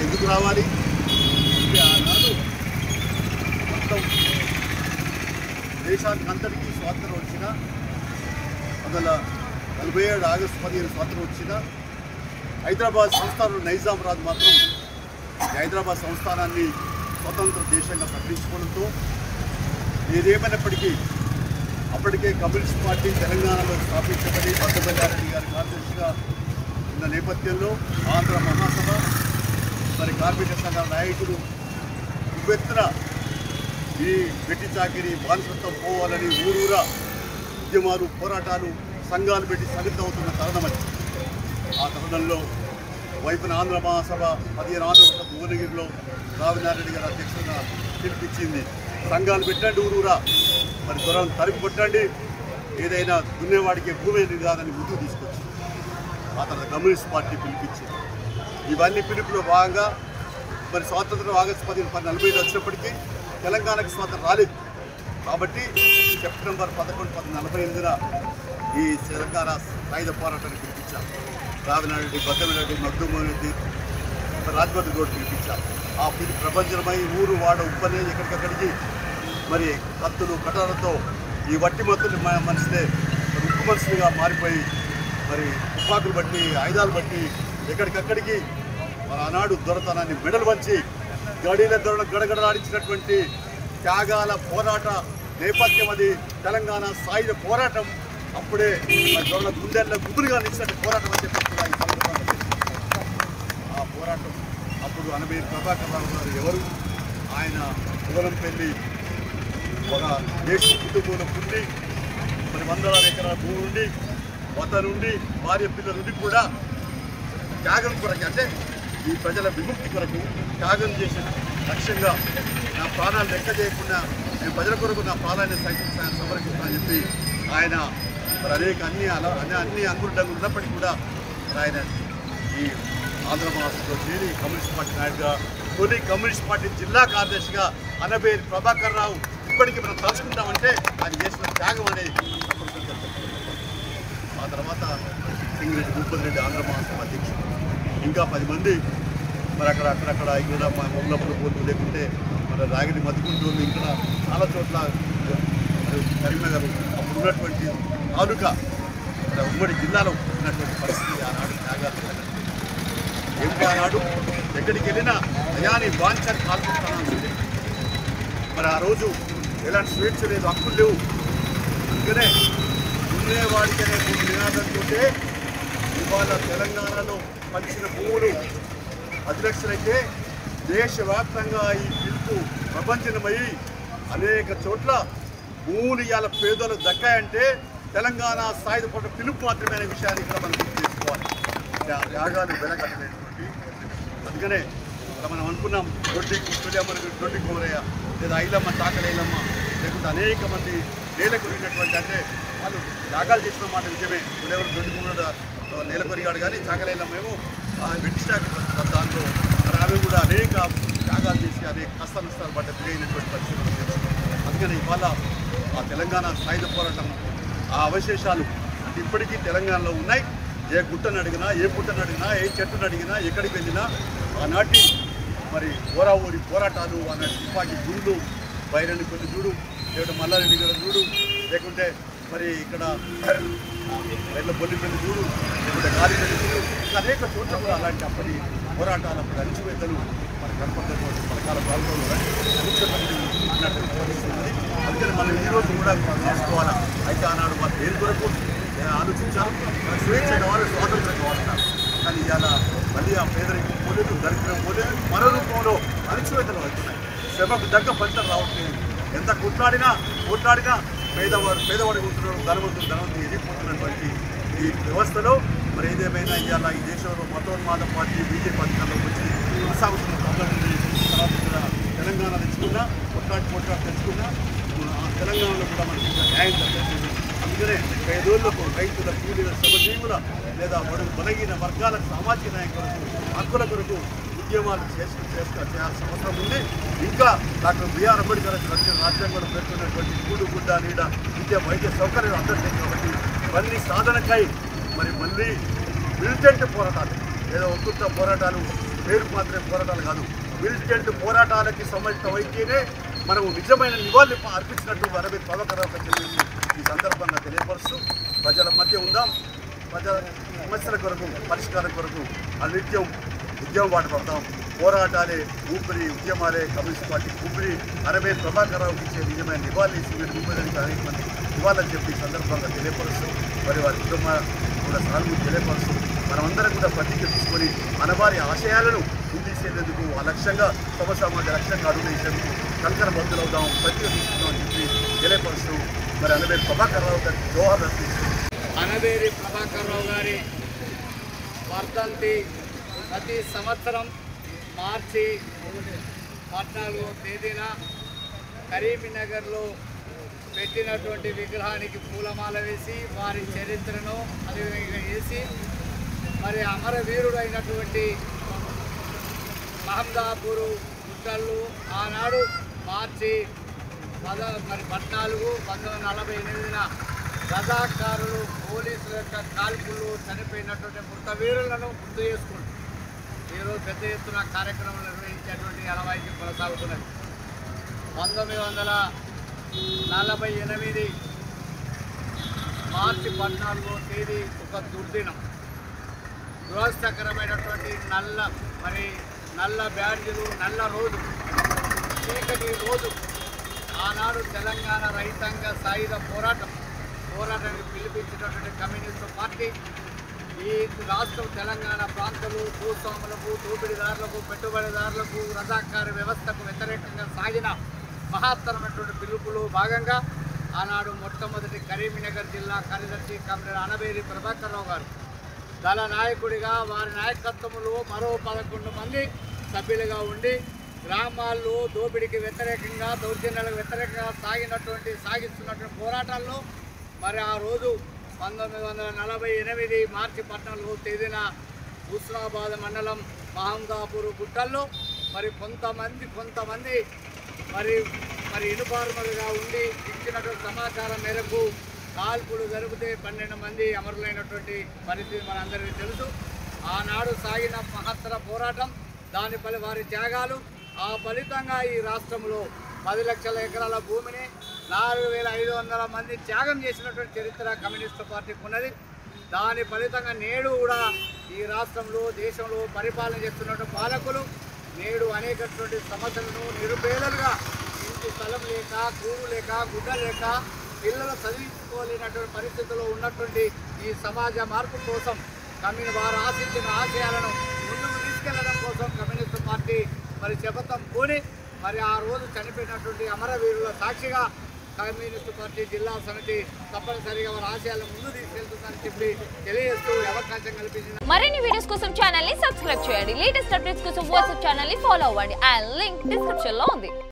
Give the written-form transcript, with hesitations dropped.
ఎందుకు రావాలి అంటే ఆనాడు మొత్తం దేశానికి అంతటికీ స్వాతంత్రం వచ్చిన 1947 ఆగస్టు 15 స్వాతంత్రం వచ్చిన హైదరాబాద్ సంస్థానం నైజాం రాజు మాత్రం హైదరాబాద్ సంస్థానాన్ని స్వతంత్ర దేశంగా ప్రకటించుకోవడంతో ఏదేమైనప్పటికీ అప్పటికే కమ్యూనిస్ట్ పార్టీ తెలంగాణలో స్థాపించబడి భద్రబల్లారెడ్డి గారి కార్యదర్శిగా ఉన్న నేపథ్యంలో ఆంధ్ర మహాసభ మరి కార్మిక సంఘాల నాయకులు ఉవ్వెత్తున ఈ వెట్టి చాకిరి బానిసత్వం పోవాలని ఊరూరా ఉద్యమాలు పోరాటాలు సంఘాలు పెట్టి సమితమవుతున్న తరుణం అది. ఆ తరుణంలో వైపున ఆంధ్ర మహాసభ 15 ఆంధ్ర భువనగిరిలో రావినారెడ్డి గారి అధ్యక్షుడిగా పిలిపించింది. సంఘాలు పెట్టండి ఊరూరా, మరి దొరను తరిమి కొట్టండి, ఏదైనా దున్నేవాడికి భూమి అనేది కాదని ముందుకు తీసుకొచ్చింది. ఆ తర్వాత కమ్యూనిస్ట్ పార్టీ పిలిపించింది. ఇవన్నీ పిలుపులో భాగంగా మరి స్వాతంత్రం ఆగస్టు 1945 వచ్చినప్పటికీ తెలంగాణకు స్వాతంత్రం రాలేదు. కాబట్టి సెప్టెంబర్ 11, 1948న ఈ తెలంగాణ సాయుధ పోరాటాన్ని పిలిపించారు. రావినారెడ్డి, భద్రరెడ్డి, మగ్దుమోహన్ రెడ్డి, రాజ్భద్ర గౌడ్ పిలిపించారు. ఆ పిలుపు ప్రపంచమై ఊరు వాడ ఉప్పనే ఎక్కడికక్కడికి మరి కత్తులు కటాలతో ఈ వట్టి మత్తులు మనిషినే ఉప్పు మనుషులుగా మారిపోయి మరి తుపాకులు బట్టి ఆయుధాలు బట్టి ఎక్కడికక్కడికి మన ఆనాడు దొరతనాన్ని మెడలు వంచి గడిల దొరల గడగడలాడించినటువంటి త్యాగాల పోరాట నేపథ్యం అది తెలంగాణ సాయుధ పోరాటం. అప్పుడే మన దొరల గుండెల్లో గుబురుగా నిలిచినట్టు పోరాటం అని చెప్పి కూడా ఈ సందర్భంగా ఆ పోరాటం అప్పుడు అనబేరు ప్రభాకర్ రావు గారు ఎవరు, ఆయన పూలంపల్లి ఒక దేశ కుటుంబంలో పుట్టి మరి 100 ఎకరాల భూమి నుండి వత నుండి భార్య పిల్లల నుండి కూడా త్యాగం కొరకు అంటే ఈ ప్రజల విముక్తి కొరకు త్యాగం చేసిన లక్ష్యంగా నా ప్రాణాలు లెక్క చేయకుండా నేను ప్రజల కొరకు నా ప్రాణాన్ని సమర్పిస్తానని చెప్పి ఆయన మరి అనేక అన్ని అంగులు ఉన్నప్పటికీ కూడా ఆయన ఈ ఆంధ్ర మహాసభలో చేరి కమ్యూనిస్ట్ పార్టీ నాయకుడిగా తొలి కమ్యూనిస్ట్ పార్టీ జిల్లా కార్యదర్శిగా అనబేరు ప్రభాకర్ రావు ఇప్పటికీ మనం తలుచుకుంటామంటే ఆయన చేసిన త్యాగం అనేది. ఆ తర్వాత సింగిరెడ్డి భూపతి రెడ్డి ఆంధ్ర మహాసభ అధ్యక్షుడు, ఇంకా 10 మంది మరి అక్కడక్కడ ఇక్కడ మా ఊళ్ళప్పుడు పోతూ లేకుంటే మన రాగిడి మధ్యకుంటూరు ఇక్కడ చాలా చోట్ల కరీంనగర్ అప్పుడు ఉన్నటువంటి తాలూకా ఉమ్మడి జిల్లాలో ఉన్నటువంటి పరిస్థితి ఆనాడు త్యాగాలు ఏమిటి. ఆనాడు ఎక్కడికి వెళ్ళినా అయాని వాంఛని పాల్గొంటున్నాను. మరి ఆ రోజు ఎలాంటి స్వేచ్ఛ లేదు, హక్కులు లేవు. అందుకనే దున్నేవాడికనే నినాదంతో ఇవాళ తెలంగాణలో పంచిన భూములు 10 లక్షలైతే దేశవ్యాప్తంగా ఈ పిలుపు ప్రపంచమై అనేక చోట్ల భూములు ఇవాళ పేదలు దక్కాయంటే తెలంగాణ సాయుధ పోరాట పిలుపు మాత్రమే అనే విషయాన్ని కూడా మనం గుర్తు చేసుకోవాలి. త్యాగాలు వెలకట్టలేటువంటి. అందుకనే మనం అనుకున్నాం దొడ్డి కోరయ్య లేదా ఐలమ్మ తాకలైలమ్మ లేకుంటే అనేక మంది నేలకు ఉన్నటువంటి అంటే వాళ్ళు త్యాగాలు చేసిన మాట నిజమే. ఎవరు దొడ్డి కోర నేలకొరిగాడు కానీ చాకలైలమ్మేమో వెట్టిస్టాక్ దాంట్లో ఆమె కూడా అనేక త్యాగాలు చేసి అనేక కష్ట నష్టాలు పడ్డ తిరిగినటువంటి పరిస్థితులు. అందుకని ఇవాళ ఆ తెలంగాణ సాయుధ పోరాటం ఆ అవశేషాలు అంటే ఇప్పటికీ తెలంగాణలో ఉన్నాయి. ఏ గుట్టను అడిగినా, ఏ పుట్టను అడిగినా, ఏ చెట్టును అడిగినా, ఎక్కడికి వెళ్ళినా ఆనాటి మరి ఊరి పోరాటాలు, ఆనాటి తుపాకీ గుండు బైరని కొన్ని చూడు, లేకుంటే మల్లారెడ్డి గారు చూడు, లేకుంటే మరి ఇక్కడ బొల్లిపల్లి చూడు, లేకుంటే గాలిపల్లి చూడు, ఇంకా అనేక చోట్ల కూడా అలాంటి అప్పటి పోరాటాలు అప్పుడు అణచివేతలు మన కనపడుతున్న పథకాల ప్రాంతంలో ఉన్నటువంటి పరిస్థితి ఉంది. అందుకని మనం ఈరోజు కూడా చేసుకోవాలా. అయితే ఆనాడు మన దేని కొరకు ఆలోచించాలి, మన స్వేచ్ఛ కావాలి, స్వాతంత్రం కావాలన్నారు. కానీ ఇవాళ మళ్ళీ ఆ పేదరికం పోలేదు, దరిద్రం పోలేదు, మరో రూపంలో అణచివేతలు అవుతున్నాయి. శ్రమకు దగ్గ ఫలితం రావట్లేదు. ఎంత కొట్లాడినా పేదవాడి ఉంటున్నాడు, ధనవంతులు ఎదిగిపోతున్నటువంటి ఈ వ్యవస్థలో మరి ఏదేమైనా ఇవాళ ఈ దేశంలో మతోన్మాద పార్టీ బీజేపీ అధికారంలోకి వచ్చి కొనసాగుతున్న ప్రాబ్లం ఉంది. తర్వాత కూడా తెలంగాణ తెచ్చుకున్నా కొట్లాడి తెచ్చుకున్నా తెలంగాణలో కూడా మనకి న్యాయం జరగలేదు. అందుకనే పేదోళ్లకు, రైతుల, కూలీల, శ్రమజీవుల లేదా బలహీన వర్గాల సామాజిక నాయకులకు హక్కుల కొరకు ఉద్యమాలు చేయాల్సిన అవసరం ఉంది. ఇంకా డాక్టర్ బిఆర్ అంబేద్కర్ రాజ్యాంగంలో పేర్కొన్నటువంటి కూడు, గుడ్డ, నీడ, విద్య, వైద్య సౌకర్యాలు అందరికీ కాబట్టి ఇవన్నీ సాధనకై మరి మళ్ళీ మిలిటెంట్ పోరాటాలు లేదా ఒత్తుత పోరాటాలు పేరుకు మాత్రమే పోరాటాలు కాదు, మిలిటెంట్ పోరాటాలకి సమ్మతితమైతేనే మనము నిజమైన నివాళులు అర్పించినట్టు వరవే ప్రభాకరరావు చెప్పేసి ఈ సందర్భంగా తెలియపరుస్తూ ప్రజల మధ్య ఉందాం, ప్రజల సమస్యల కొరకు పరిష్కారం కొరకు అనిత్యం ఉద్యమం బాట పడతాం. పోరాటాలే ఊపిరి, ఉద్యమాలే కమ్యూనిస్ట్ పార్టీకి ఊపిరి. వరవే ప్రభాకరరావుకి ఇచ్చే నిజమైన నివాళులు ఇచ్చి ఊపిరికి అనేక మంది నివాళులు చెప్పి ఈ సందర్భంగా తెలియపరుస్తూ మరి వారి కుటుంబ కూడా సానుభూతి తెలియపరుస్తూ మనమందరం కూడా ప్రతిజ్ఞ తీసుకొని మన వారి ఆశయాలను ముందుసేందుకు ఆ లక్ష్యంగా సమాజ లక్ష్యంగా అడుగులేసేందుకు కంకణ బద్దులవుదాం, ప్రతిజ్ఞ తీసుకుందాం అని చెప్పి తెలియపరుస్తూ మరి అనవేరి ప్రభాకరరావు గారికి జోహార్ అర్పిస్తూ అనవేరి ప్రభాకరరావు గారి వర్ధంతి ప్రతి సంవత్సరం మార్చి 14వ తేదీన కరీంనగర్లో పెట్టినటువంటి విగ్రహానికి పూలమాల వేసి వారి చరిత్రను అదేవిధంగా వేసి మరి అమరవీరుడు అయినటువంటి మహందాపూరు గుట్టలు ఆనాడు మార్చి 14, 1948న రజాకారులు పోలీసుల యొక్క కాల్పులు చనిపోయినటువంటి మృతవీరులను గుర్తు చేసుకుంటూ ఈరోజు పెద్ద ఎత్తున కార్యక్రమాలు నిర్వహించేటువంటి ఆనవాయితీ కొనసాగుతున్నది. 1948 మార్చి 14వ తేదీ ఒక దుర్దినం, దురస్థకరమైనటువంటి నల్ల బ్యాడ్జీలు, నల్ల రోజు, చీకటి రోజు. ఆనాడు తెలంగాణ రైతాంగ సాయుధ పోరాటానికి పిలిపించినటువంటి కమ్యూనిస్టు పార్టీ ఈ రాష్ట్రం తెలంగాణ ప్రాంతాలు భూస్వాములకు, దోపిడీదారులకు, పెట్టుబడిదారులకు, రజాకార వ్యవస్థకు వ్యతిరేకంగా సాగిన మహత్తరమైనటువంటి పిలుపులో భాగంగా ఆనాడు మొట్టమొదటి కరీంనగర్ జిల్లా కార్యదర్శి కమ్రేడ్ అనవేరి ప్రభాకరరావు గారు దళ నాయకుడిగా వారి నాయకత్వంలో మరో 11 మంది సభ్యులుగా ఉండి గ్రామాల్లో దోపిడీకి వ్యతిరేకంగా, దౌర్జన్యాలకు వ్యతిరేకంగా సాగిస్తున్నటువంటి పోరాటాల్లో మరి ఆ రోజు 1948 మార్చి 14వ తేదీన హుస్నాబాద్ మండలం మహందాపూర్ గుట్టల్లో మరి కొంతమంది మరి యూనిఫార్మల్గా ఉండి ఇచ్చినటువంటి సమాచారం మేరకు కాల్పులు జరిగితే 12 మంది అమరులైనటువంటి పరిస్థితి మనందరికీ తెలుసు. ఆనాడు సాగిన మహత్తర పోరాటం, దానిపై వారి త్యాగాలు, ఆ ఫలితంగా ఈ రాష్ట్రంలో 10 లక్షల ఎకరాల భూమిని 4,500 మంది త్యాగం చేసినటువంటి చరిత్ర కమ్యూనిస్టు పార్టీకి ఉన్నది. దాని ఫలితంగా నేడు కూడా ఈ రాష్ట్రంలో, దేశంలో పరిపాలన చేస్తున్నటువంటి పాలకులు నేడు అనేకటువంటి సమస్యలను నిరుపేదలుగా, ఇంటి స్థలం లేక, కూడు లేక, గుడ్డ లేక, పిల్లలు చదివించుకోలేనటువంటి పరిస్థితుల్లో ఉన్నటువంటి ఈ సమాజ మార్పు కోసం వారు ఆశించిన ఆశయాలను ముందుకు తీసుకెళ్లడం కోసం కమ్యూనిస్టు పార్టీ మరి శపథం పూని మరి ఆ రోజు చనిపోయినటువంటి అమరవీరుల సాక్షిగా కమ్యూనిస్టు పార్టీ జిల్లా సమితి తప్పనిసరిగా వారి ఆశయాలను ముందు తీసుకెళ్తుందని చెప్పి తెలియజేస్తూ అవకాశం కల్పించింది. మరిన్ని వీడియోస్ కోసం ఛానల్ ని సబ్స్క్రైబ్ చేయండి. లేటెస్ట్ అప్డేట్స్ కోసం వాట్సాప్ ఛానల్ ని ఫాలో అవ్వండి. ఆ లింక్ డిస్క్రిప్షన్ లో ఉంది.